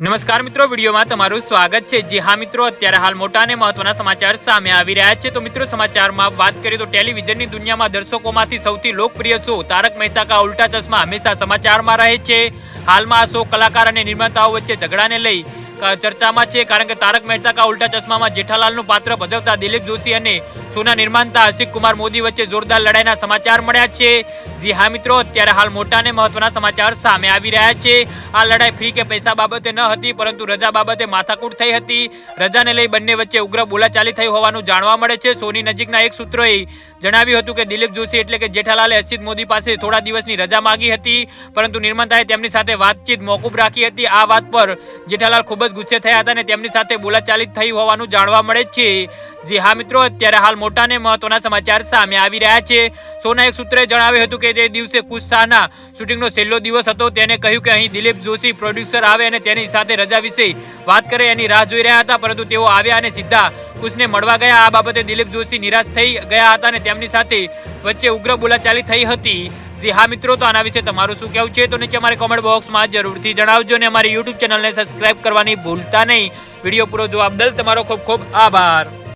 નમસ્કાર મિત્રો, વિડીયોમાં તમારું સ્વાગત છે। જી હા મિત્રો, અત્યારે હાલ મોટા અને મહત્વના સમાચાર સામે આવી રહ્યા છે। તો મિત્રો, સમાચારમાં વાત કરીએ તો ટેલિવિઝનની દુનિયામાં દર્શકોમાંથી સૌથી લોકપ્રિય શો તારક મહેતા કા ઉલ્ટા ચશ્મા હંમેશા સમાચારમાં રહે છે। હાલમાં આ શો કલાકાર અને નિર્માતાઓ વચ્ચે ઝઘડાને લઈ ચર્ચામાં છે, કારણ કે તારક મહેતા કા ઉલ્ટા ચશ્મામાં જેઠાલાલનું પાત્ર ભજવતા દિલીપ જોશી અને શોના નિર્માતા હર્ષિત કુમાર મોદી વચ્ચે જોરદાર લડાઈના સમાચાર મળ્યા છે। જી હા મિત્રો, અત્યારે હાલ મોટા અને મહત્વના સમાચાર સામે આવી રહ્યા છે। આ લડાઈ ફી કે પૈસા બાબતે ન હતી, પરંતુ રજા બાબતે માથાકૂટ થઈ હતી। રજાને લઈ બંને વચ્ચે ઉગ્ર બોલાચાલી થઈ હોવાનું જાણવા મળે છે। સોની નજીકના એક સૂત્રોએ જણાવ્યું હતું કે દિલીપ જોશી એટલે કે જેઠાલાલે હર્ષિત મોદી પાસે થોડા દિવસની રજા માંગી હતી, પરંતુ નિર્માતાએ તેમની સાથે વાતચીત મોકૂફ રાખી હતી। આ વાત પર જેઠાલાલ ખૂબ જ ગુસ્સે થયા હતા અને તેમની સાથે બોલાચાલી થઈ હોવાનું જાણવા મળે છે। જી હા મિત્રો, અત્યારે હાલ મોટા અને મહત્વના સમાચાર સામે આવી રહ્યા છે। શોના એક સૂત્રએ જણાવ્યું હતું કે તે દિવસે ખુશ શાહના શૂટિંગનો છેલ્લો દિવસ હતો। તેને કહ્યું કે અહીં દિલીપ જોશી પ્રોડ્યુસર આવે અને તેની સાથે રજા વિશે વાત કરે એની રાહ જોઈ રહ્યા હતા, પરંતુ તેઓ આવ્યા અને સીધા ખુશને મળવા ગયા। આ બાબતે દિલીપ જોશી નિરાશ થઈ ગયા હતા અને તેમની સાથે વચ્ચે ઉગ્ર બોલાચાલી થઈ હતી। જી હા મિત્રો, તો આના વિશે તમારું શું કહેવું છે તો નીચે અમારી કોમેન્ટ બોક્સમાં જરૂરથી જણાવજો અને અમારી યુટ્યુબ ચેનલને સબસ્ક્રાઇબ કરવાની ભૂલતા નહીં। વિડીયો પૂરો જોવા બદલ તમારો ખૂબ ખૂબ આભાર।